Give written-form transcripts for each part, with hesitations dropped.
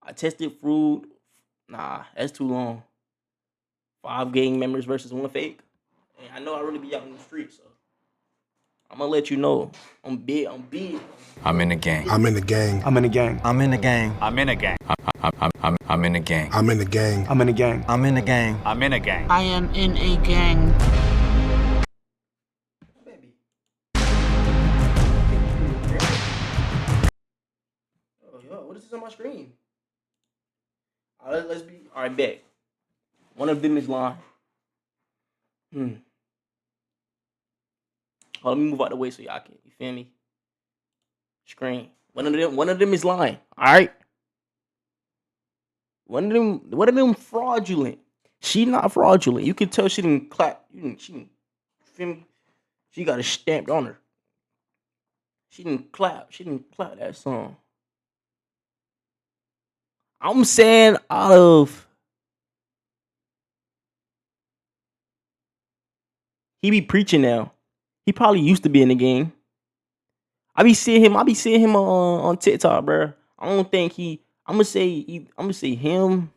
I tested fruit. Nah, that's too long. 5 gang members versus 1 fake. And I know I really be out in the street, so I'm gonna let you know. I'm big. I'm big. I'm in the gang. I'm in the gang. I'm in the gang. I'm in the gang. I'm in a gang. I'm in the gang. I'm in the gang. I'm in the gang. I'm in the gang. I'm in a gang. I am in a gang. Baby. Oh, yo, what is this on my screen? All right, let's be. All right, bet. One of them is lying. Hold on, let me move out the way so y'all can. You feel me? Screen. One of them is lying. All right. One of them fraudulent. She not fraudulent. You can tell she didn't clap. She feel me? She got it stamped on her. She didn't clap. She didn't clap that song. I'm saying out of. He be preaching now. He probably used to be in the game. I be seeing him on TikTok, bro. I don't think I'm gonna say him.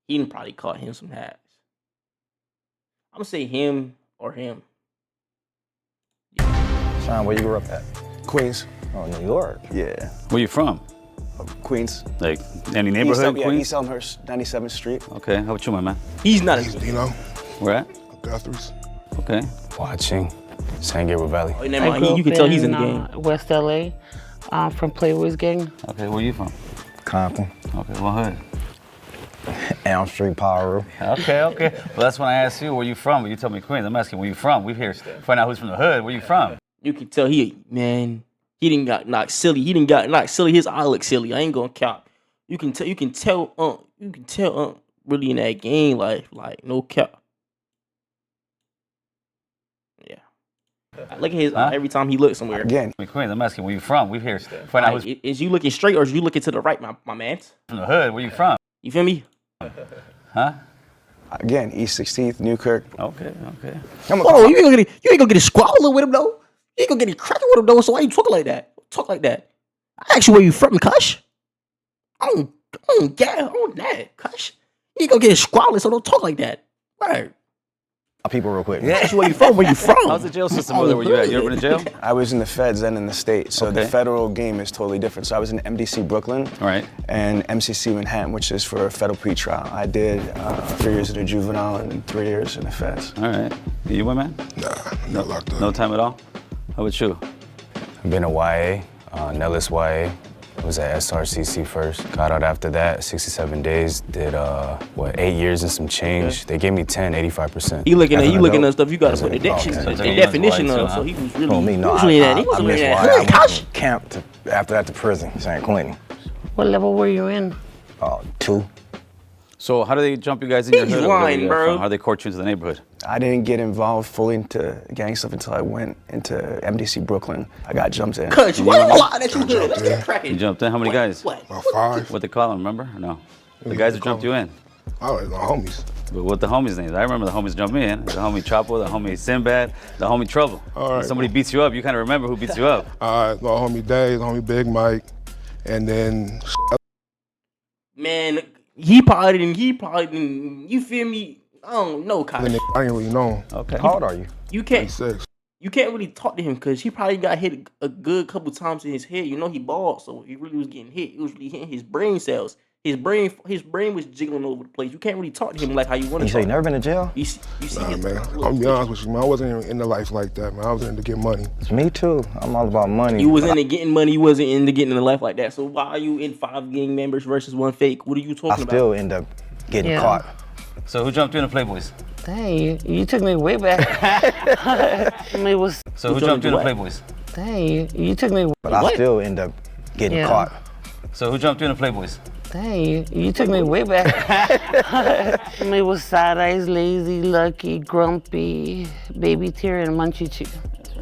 He done probably caught him some hacks. I'm gonna say him or him. Sean, where you grew up at? Queens. Oh, New York. Yeah. Where you from? Queens. Like any neighborhood? Queens? East Elmhurst, 97th Street. Okay, how about you, my man? He's not He's a. Dino. Where at? Guthrie's. Okay. Watching. San Gabriel Valley. Oh, never mind. You can tell he's in the game. West LA. From Playboy's gang. Okay, where you from? Compton. Okay, what hood? Elm Street, Power. Okay. Well, that's when I asked you where you from, but you told me Queens. I'm asking where you from. We here to find out who's from the hood. Where you from? You can tell he didn't got knocked silly. He didn't got knocked silly. His eye look silly. I ain't gonna cap. You can tell really in that game like no cap. Yeah. Look at his eye every time he looks somewhere. Again. Queens. I'm asking where you from. We here to find out who's Is you looking straight or is you looking to the right, my man? from the hood. Where you from? You feel me? Huh? Again, East 16th, Newkirk. Okay. I'm Oh, you ain't gonna get a squabbling with him though. You ain't gonna get any cracking with him though. So why you talking like that? Talk like that. I ask you where you from, Kush. I don't get on that, Kush. You ain't gonna get a squabbling, so don't talk like that. Right. people real quick. I ask you where you from. Where you from? How's the jail system over there where you at? You ever been to jail? I was in the feds and in the state, so the Okay. federal game is totally different. So I was in MDC Brooklyn Right. and MCC Manhattan, which is for a federal pretrial. I did 3 years in the juvenile and 3 years in the feds. All right. You my man? Nah, not locked up. No time at all? How about you? I've been a YA, Nellis YA. I was at SRCC first. Got out after that, 67 days. Did 8 years and some change. They gave me 10, 85%. You looking As at an adult, stuff you gotta as put the an diction, adult. the So you definition was white, of. too, So huh? he was really, Oh, me, no, he wasn't really in that. Gosh. Camped after that to prison, San Quentin. What level were you in? 2. So how do they jump you guys in your He's hood? or wherever lying, you got bro. from? How do they court you into the neighborhood? I didn't get involved fully into gang stuff until I went into MDC Brooklyn. I got jumped in. Cut you. Why you lie that you good? Let's get You cracking. jumped in? How many guys? What? About 5. What they call them, remember? Or no? The guys that jumped you in. Oh, my homies. But what the homies' names? I remember the homies jump in. The homie Chapo, the homie Sinbad, the homie Trouble. All right. When somebody beats you up, you kind of remember who beats you up. My homie Dave, homie Big Mike, and then Man, he probably didn't. You feel me? I don't know, the Kyle. nigga I didn't really know him. Okay. How old are you? You can't 6. really talk to him because he probably got hit a good couple times in his head. You know he bald, so he really was getting hit. It was really hitting his brain cells. His brain was jiggling over the place. You can't really talk to him like how you want to. You say you never been to jail? You see Nah, his, man. I'm gonna be honest with you, man. I wasn't even into life like that, man. I was in to get money. Me too. I'm all about money. You was into getting money. You wasn't into getting in life like that. So why are you in 5 gang members versus 1 fake? What are you I talking about? still end up getting Yeah. caught. So who jumped you in the Playboys? Dang, you took me way back. I mean, it was, So who Who jumped you in the jumped Playboys? dang, you took me, But I What? still end up getting Yeah. caught. So who jumped you in the Playboys? dang, you took me way back. I mean, it was Side Eyes, Lazy, Lucky, Grumpy, Baby Tear, and Munchie Chew.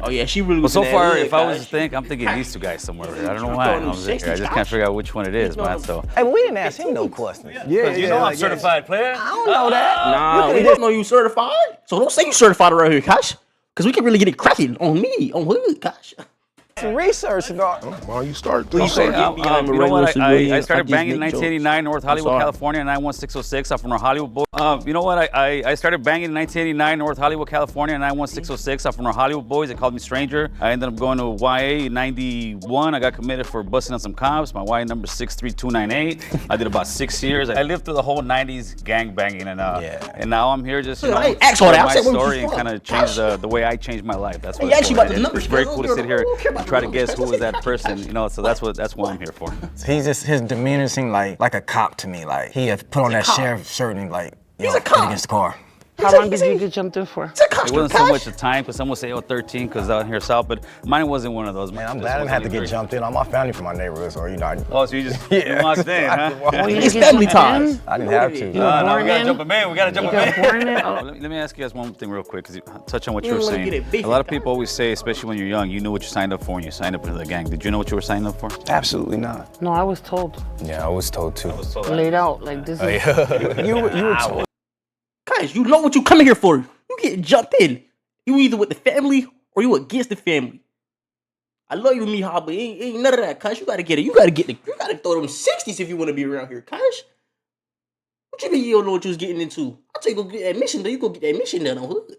Oh yeah, she really Well, was. so in that far, hood, if I was guys. to think, I'm thinking these two guys somewhere. I don't know You why. throwing I them was just 60s, can't Josh? figure out which one it is, man. So, Hey, we didn't ask him no questions. Yeah, you know I'm certified player. I don't know that. Nah, we don't know you certified. So don't say you certified around here, Cash. Because we can really get it cracking on me, on hood, Cash. Some research, dog. Why don't you start? Well, you Please. saw me, I'm a You know regular what? civilian. I started just banging in make jokes. 1989, North Hollywood, sorry. California, 91606. I'm from North Hollywood. You know what? I started banging in 1989, North Hollywood, California, 91606. I'm from North Hollywood boys. They called me stranger. I ended up going to YA in 91. I got committed for busting on some cops. My YA number 63298. I did about 6 years. I lived through the whole 90s gang banging, and now I'm here just, you know, I ain't asked all that. I share said, my where you story and from? kind of change the way I changed my life. That's what Hey, it's actually for. about the And numbers, it's very guys. cool to I sit don't here care about and try to the guess numbers. who is that person, you know. So that's why I'm here for. He's just, his demeanor seemed like a cop to me. Like he had put on that cop. sheriff shirt and like, He's yo, a cop. get against the car. How long did you get jumped in for? It's a It costume, wasn't so Cash. much the time, because some would say, 13, because out here south, but mine wasn't one of those. Man, I'm glad I didn't have to get jumped in. All my family from my neighborhood, so you know. Oh, so you just you walked in, huh? Oh, you It's didn't get family jumped ties. in? I didn't have to. You were No, we born gotta in? jump him in. We gotta jump You him got in. born in? Oh. Let me ask you guys one thing real quick, because you touch on what You you were don't wanna saying. get it beefy, A lot of guys. people always say, especially when you're young, you knew what you signed up for when you signed up into the gang. Did you know what you were signing up for? Absolutely not. No, I was told. Yeah, I was told too. Laid out like this is. You were told. Guys, you know what you coming here for. You get jumped in. You either with the family or you against the family. I love you, Mihal, but ain't none of that, Cash. You gotta throw them 60s if you wanna be around here, Cash. What you mean you don't know what you was getting into? I'll tell you go get that mission done. You go get that mission done on hood.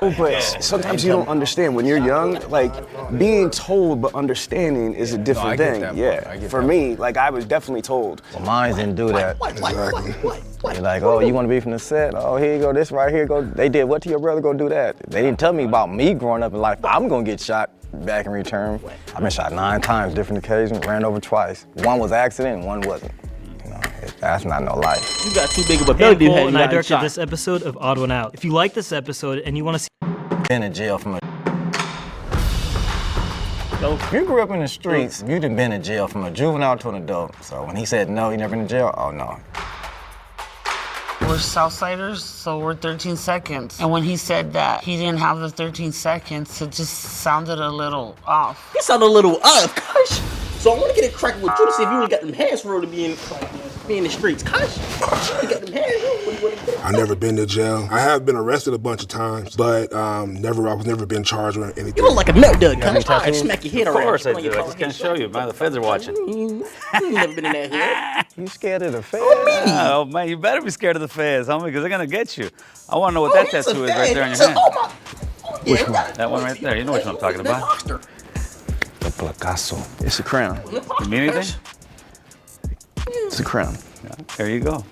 But sometimes you don't understand. When you're young, like, being told but understanding is a different I get thing. that part. Yeah. I get For that me, like, I was definitely told. Well, mine didn't do that. What? You're like, oh, you want to be from the set? Oh, here you go, this right here. Go. They did what to your brother? Go do that. They didn't tell me about me growing up in life. I'm gonna get shot back in return. I've been shot 9 times, different occasions, ran over twice. One was accident, and one wasn't. You know, that's not no life. You got too big of a Hey, belly to Cole, have and you I gotten directed shot. this episode of Odd One Out. If you like this episode and you want to see Been in jail from a. If you grew up in the streets, you done been in jail from a juvenile to an adult. So when he said no, he never been in jail. Oh no. We're Southsiders, so we're 13 seconds. And when he said that he didn't have the 13 seconds, it just sounded a little off. You sound a little off, Cash. So I want to get it cracking with you to see if you really got them hands for real to be in the streets, Cash. You got them hands. I never been to jail. I have been arrested a bunch of times, but I was never been charged with anything. You look like a nut dud, Cash. I'd smack your head Of around. course I Swing do. your I just phone, can't show you, man. The feds are watching. You ain't never been in that hood. You scared of the feds? Oh man, you better be scared of the feds, homie, because they're gonna get you. I want to know what that he's a tattoo is fed. right there on He's your a- hand. Oh my. Oh, yeah, you got it. That one right there. You know which one I'm talking That about. monster. The placazo. It's a crown. You mean anything? It's a crown. There you go.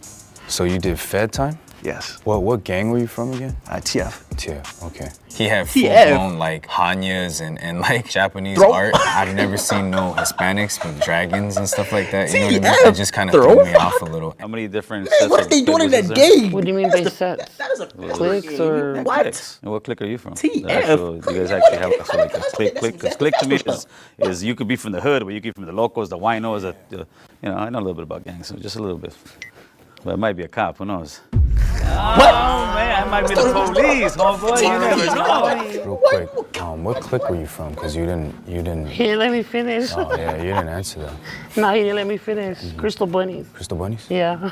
So you did Fed time? Yes. What gang were you from again? TF. Yeah, okay. He had TF. full-blown like Hanyas and like Japanese Throw. art. I've never seen no Hispanics with dragons and stuff like that. You know what I mean? TF. It just kind of Throw. threw me off a little. How many different Man, sets what of are they doing in big that wizards game? What do you mean by sets? That is a Cliques or- what? Cliques. And what clique are you from? TF. The actual- you guys actually have also like a clique. Because clique to me is you could be from the hood, but you could be from the locals, the winos, you know, I know a little bit about gangs, so just a little bit. But it might be a cop, who knows? Oh man, I might be the police, homeboy. You never know. Real quick, what clique were you from? Because you didn't. He didn't let me finish. Oh yeah, you didn't answer that. No, he didn't let me finish. Crystal Bunnies. Crystal Bunnies? Yeah.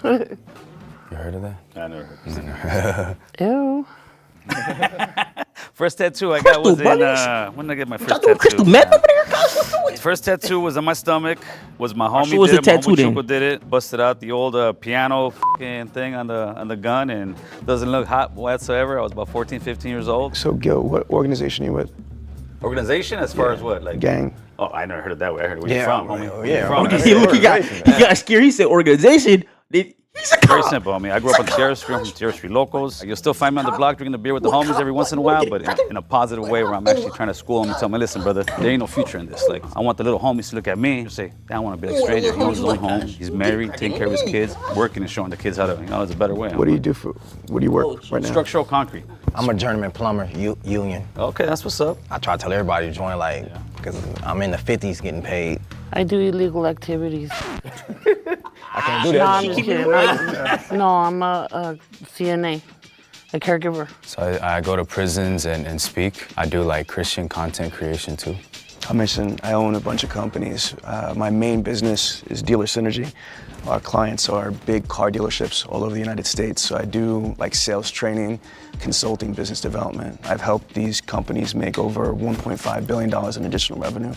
You heard of that? I never heard. Ew. First tattoo I got was in, Bunnies? when did I get my Y'all first doing crystal tattoo? meth over there, Cash? What's doing? First tattoo was on my stomach. Was my homie sure was did the it. My tattoo homie then. Chuco did it. Busted out the old piano thing on the gun, and doesn't look hot whatsoever. I was about 14, 15 years old. So, Gil, what organization are you with? Organization as far as what, like Gang. Oh, I never heard of that way. I heard where Yeah, you from, right. homie. Where Yeah, you from? okay. He, look, he got scared. He said organization. He's a Very cop. simple, homie. I grew up on Sierra Street. I'm from Sierra Street locals. You'll still find me on the block drinking the beer with the homies every once in a while, but in a positive way where I'm actually trying to school them and tell me, listen, brother, there ain't no future in this. Like, I want the little homies to look at me and say, I want to be like a stranger. He owns his own home. He's married, taking care of his kids, working and showing the kids how to, you know, there's a better way. What do you do what do you work right now? Structural concrete. I'm a journeyman plumber, union. Okay, that's what's up. I try to tell everybody to join, like, because I'm in the 50s getting paid. I do illegal activities. I can't do No, that. I'm just kidding. No, I'm a CNA, a caregiver. So I go to prisons and speak. I do like Christian content creation too. I mentioned I own a bunch of companies. My main business is Dealer Synergy. Our clients are big car dealerships all over the United States. So I do like sales training, consulting, business development. I've helped these companies make over $1.5 billion in additional revenue.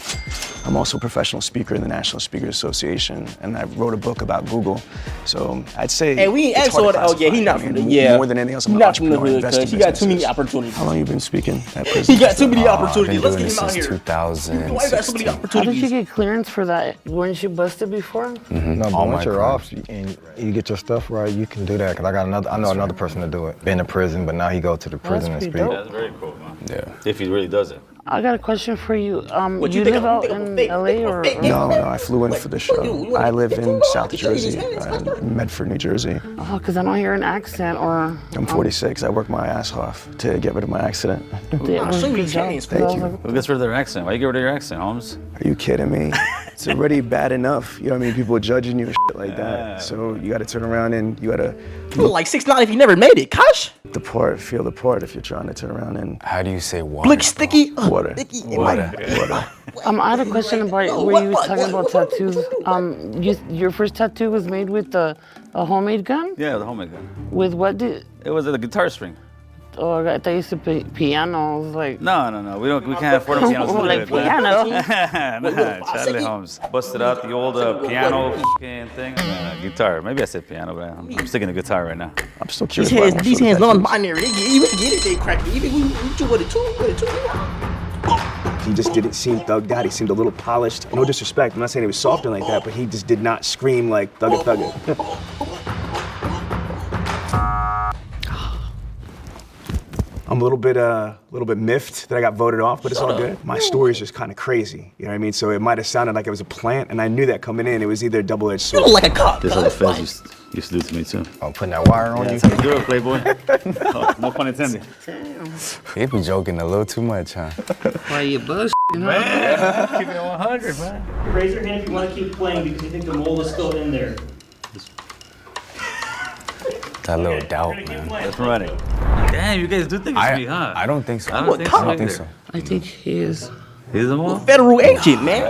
I'm also a professional speaker in the National Speakers Association, and I wrote a book about Google. So I'd say Hey, we ain't it's asked hard to all. Oh yeah, he classify. not I from mean, the yeah. More than anything else, I'm He an not from the entrepreneur. hood, Invest in cuz he got too many businesses. opportunities. How long you been speaking at prison? He got too many I've opportunities. been Let's doing get this him out since here. 2016. Why you got so many How did you opportunities? get clearance for that? Weren't you busted before? No, but All once my you're crimes. off and you get your stuff right, you can do that. Cause I know another person to do it. Been in prison, but now he go to the prison and pretty speak. dope. That's very cool, man. Yeah. If he really does it. I got a question for you. What You think live I'm- out think I'm a in fake- LA think I'm a or? fake- No, I flew in for the show. I live in South Jersey, Medford, New Jersey. Oh, because I don't hear an accent or. I'm 46. I work my ass off to get rid of my accident. Yeah, Show me good these job. chains, Thank I was you. like, Who gets rid of their accent? Why you get rid of your accent, Holmes? Are you kidding me? It's already bad enough. You know what I mean? People judging you and shit like that. So you got to turn around and you got to You look like 6'9" if you never made it, Kosh. feel the part if you're trying to turn around and How do you say water? Blick sticky. water. Sticky. Water. I had a question about where you were talking about tattoos. Your first tattoo was made with a homemade gun? Yeah, the homemade gun. With what did? It was a guitar string. Oh, I thought you said piano. I was like, No. We can't afford a piano. oh, like piano. Nah, Charlie Holmes busted out the old piano fucking thing. Guitar. Maybe I said piano, but I'm sticking to guitar right now. I'm still These curious. why hands, I'm these so hands tattoos. non-binary. They get, even get it, they crack it. Even with a two. He just didn't seem thugged out. He seemed a little polished. No disrespect. I'm not saying he was soft and like that, but he just did not scream like thugga. I'm a little bit miffed that I got voted off, but it's all good. My story is just kind of crazy. You know what I mean? So it might have sounded like it was a plant, and I knew that coming in. It was either a double-edged You sword. look like a cop. This is how the feds used to do to me too. I'm putting that wire on you. That's how you do it, Playboy. Oh, no pun intended. He be joking a little too much, huh? Why you bust? Keep it 100, man. Raise your hand if you want to keep playing because you think the mole is still in there. That little doubt, Keep man. playing. That's running. Damn, you guys do think it's me, huh? I don't think so. I don't think so. I don't think so. I think he is. He's the mole? Federal agent, man.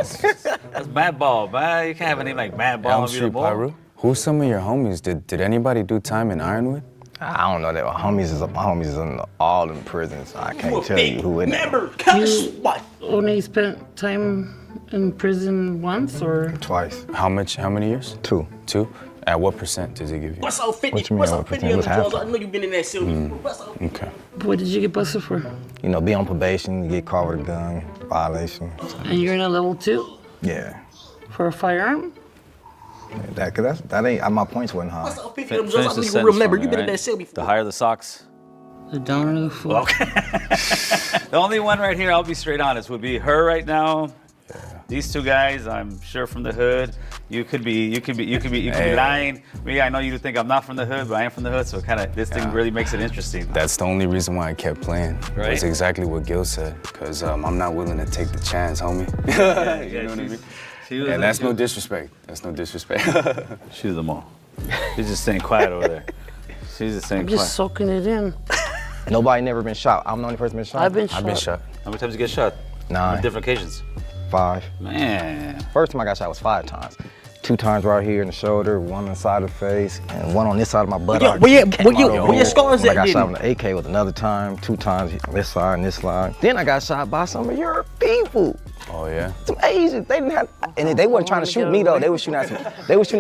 That's Bad Ball, man. You can't have a name like Bad Ball Elm and be the Street mole. Pyru. Who's some of your homies? Did anybody do time in Ironwood? I don't know that. My homies is all in prison, so I can't tell you who in there. Remember, Kosh. What? Only spent time in prison once or? Twice. How many years? 2. 2? At what percent does he give you? What's up 50? What you mean, What's what up 50 percent? on the What's drugs? half? I know you've been in that cell. What's up? Okay. What did you get busted for? You know, be on probation, you get caught with a gun, violation. And you're in a level 2 Yeah. for a firearm? That ain't, my points wasn't high. What's up 50 of them Finish drugs? I the know you sentence remember. for me, You've been in right? that cell before. The higher the socks. The downer the fool. The only one right here, I'll be straight honest, would be her right now. These two guys, I'm sure from the hood. You could be lying. Me, I know you think I'm not from the hood, but I am from the hood, so kind of this thing really makes it interesting. That's the only reason why I kept playing. Right. That's exactly what Gil said. Because I'm not willing to take the chance, homie. You know what I mean? She was And that's no disrespect. That's no disrespect. She's the mole. She's just staying quiet over there. She's just staying I'm quiet. just soaking it in. Nobody never been shot. I'm the only person been shot. I've been shot. I've been shot. How many times you get shot? 9. On different occasions. 5. Man. First time I got shot was 5 times. 2 times right here in the shoulder, 1 on the side of the face, and 1 on this side of my butt. Where your scars I at, got didn't shot with an AK with another time, 2 times on this side and this side. Then I got shot by some of your people. Oh, yeah? Some Asians, they didn't have, and they weren't trying to shoot me though. They were shooting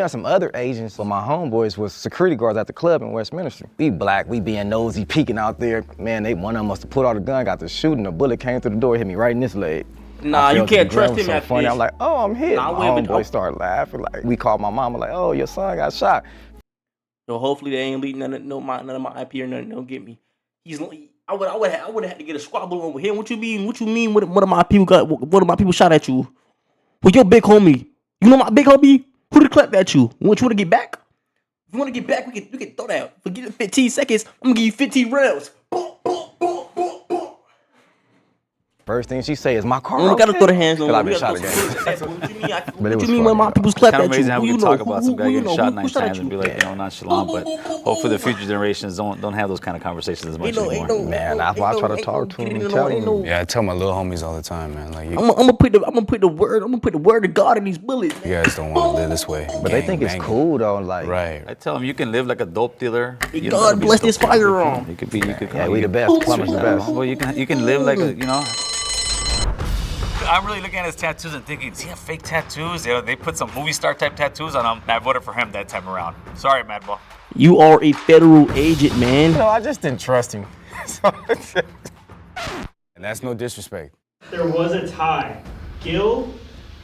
at some other Asians. So my homeboys was security guards at the club in Westminster. We black, we being nosy, peeking out there. Man, one of them must have put out a gun, got to shooting. A bullet came through the door, hit me right in this leg. Nah, I you fell to can't the ground. trust It was him so after funny. this. I'm like, oh, I'm hit. Nah, My we haven't- homeboy started laughing. Like, we called my mama, like, oh, your son got shot. So hopefully they ain't leaving none of my IP or nothing. Don't get me. I would have had to get a squabble on with him. What you mean? One of my people shot at you? With your big homie. You know my big homie? Who did clap at you? Want you to get back? If you want to get back, we can throw that. Forget the 15 seconds. I'm gonna give you 15 rounds. First thing she say is my car. You don't gotta okay?" throw the hands on 'Cause I've me. been You shot gotta again. throw the hands on me. What you mean? But it What was you mean when funny, my though. people's clap Kind at of you? amazing how we Who can you talk know? about some guy Who you getting know? shot Who 9 shot at times and be you? like, nonchalant. But hopefully the future generations don't have those kind of conversations as much anymore. Man, that's why I try to talk to him and tell him. Yeah, I tell my little homies all the time, man. Like, you, I'm gonna put the word of God in these bullets. you guys don't want to live this way. But they think it's cool though, like. Right. I tell them you can live like a dope dealer. You don't God gotta be a bless dope this dealer. firearm. You could be. Yeah, we the best. Plumber's the best. Well, you can live like a, you know. I'm really looking at his tattoos and thinking, does he have fake tattoos? They put some movie star type tattoos on him. And I voted for him that time around. Sorry, Madball. You are a federal agent, man. No, I just didn't trust him. And that's no disrespect. There was a tie. Gil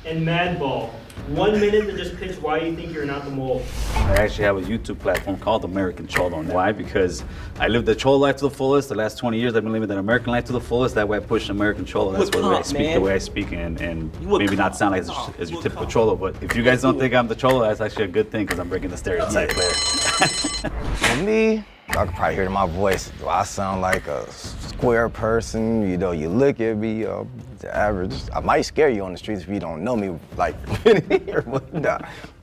and Madball. 1 minute to just pitch why you think you're not the mole. I actually have a YouTube platform called American Cholo. Why? Because I lived the Cholo life to the fullest. The last 20 years, I've been living that American life to the fullest. That way I push American Cholo. That's why I speak the way I speak and maybe not sound like as your typical Cholo. But if you guys don't think I'm the Cholo, that's actually a good thing because I'm breaking the stereotype there. For me, y'all can probably hear it in my voice. Do I sound like a square person? You know, you look at me, the average. I might scare you on the streets if you don't know me, like, here, but nah.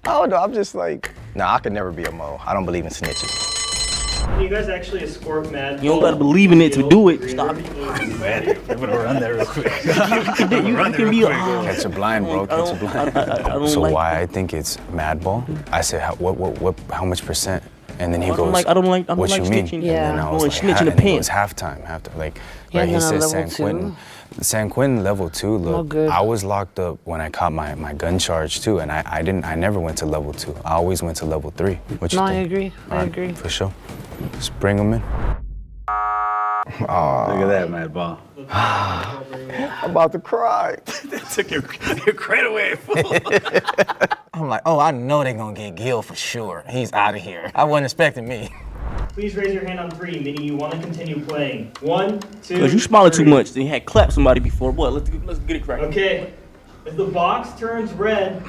I don't know, I'm just like, nah, I could never be a mo. I don't believe in snitches. Can you guys actually escort Madball? You don't gotta believe in it to do it. Stop it. I'm gonna run there real quick. You can be Catch a blind, bro. Catch a blind. I don't So like why I think it's Madball? I said, how much percent? And then he goes, I don't like what you mean? snitching. And then I was like, snitching the and he goes, pants. halftime. Like, Yeah, right, he then said level San two. Quentin. San Quentin level 2, look, good. I was locked up when I caught my gun charge too, and I never went to level 2. I always went to level 3. What you No, think? I agree. I All right, agree. For sure. Just bring them in. Look at that, Madball. I'm about to cry. Took your credit away. I'm like, oh, I know they're gonna get Gil for sure. He's out of here. I wasn't expecting me. Please raise your hand on 3, meaning you want to continue playing. 1, 2, Cause you smiling too 3. much. Then you had clapped somebody before. What? Let's get it cracking. Okay. If the box turns red,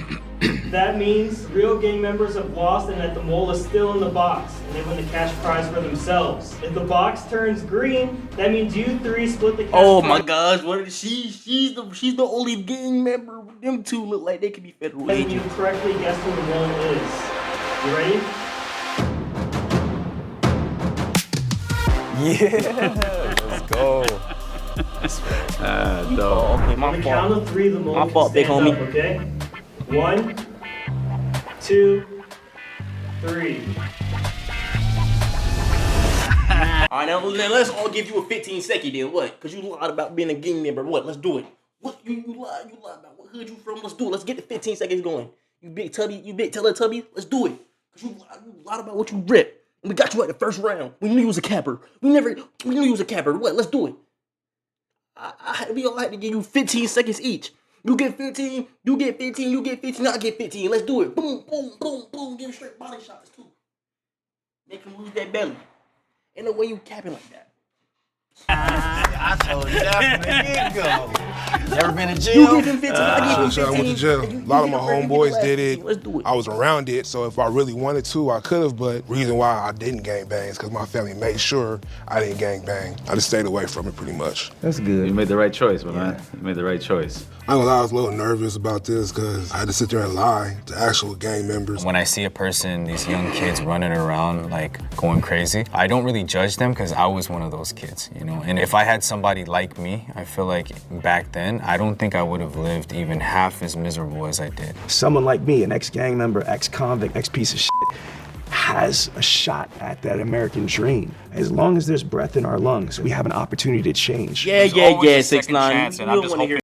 that means real gang members have lost and that the mole is still in the box, and they win the cash prize for themselves. If the box turns green, that means you 3 split the cash Oh prize. my gosh, what is she's the only gang member. Them two look like they could be federal And you agents. correctly guess who the mole is. You ready? Yeah, let's go. Oh, okay, On my the count fault. of 3, the mole My can fault, big stand homie. up, okay? 1, 2, 3. Alright, now let's all give you a 15-second then. What? Cause you lied about being a gang member. What? Let's do it. What? You lied about what hood you from? Let's do it. Let's get the 15 seconds going. You big Teletubby. Let's do it. Cause you lied about what you ripped. And we got you at the first round. We knew you was a capper. We knew you was a capper. What? Let's do it. We all had to give you 15 seconds each. You get 15, you get 15, you get 15, I get 15. Let's do it. Boom, boom, boom, boom. Give him straight body shots too. Make him lose that belly. Ain't no way you capping like that. I told you that from the get-go. Never been in You jail? give him 15, I give him So I 15. went to jail. and you A lot of get my a break, you get the homeboys last did 15. it. Let's do it. I was around it, so if I really wanted to, I could have. But reason why I didn't gang bang is because my family made sure I didn't gang bang. I just stayed away from it pretty much. That's good. You made the right choice, man. You made the right choice. I ain't gonna lie, I was a little nervous about this because I had to sit there and lie to actual gang members. When I see a person, these young kids running around like going crazy, I don't really judge them because I was one of those kids, you know? And if I had somebody like me, I feel like back then, I don't think I would have lived even half as miserable as I did. Someone like me, an ex-gang member, ex-convict, ex-piece of shit, has a shot at that American dream. As long as there's breath in our lungs, we have an opportunity to change. Yeah, There's always a 6 second 9 chance, and You I'm don't just wanna hear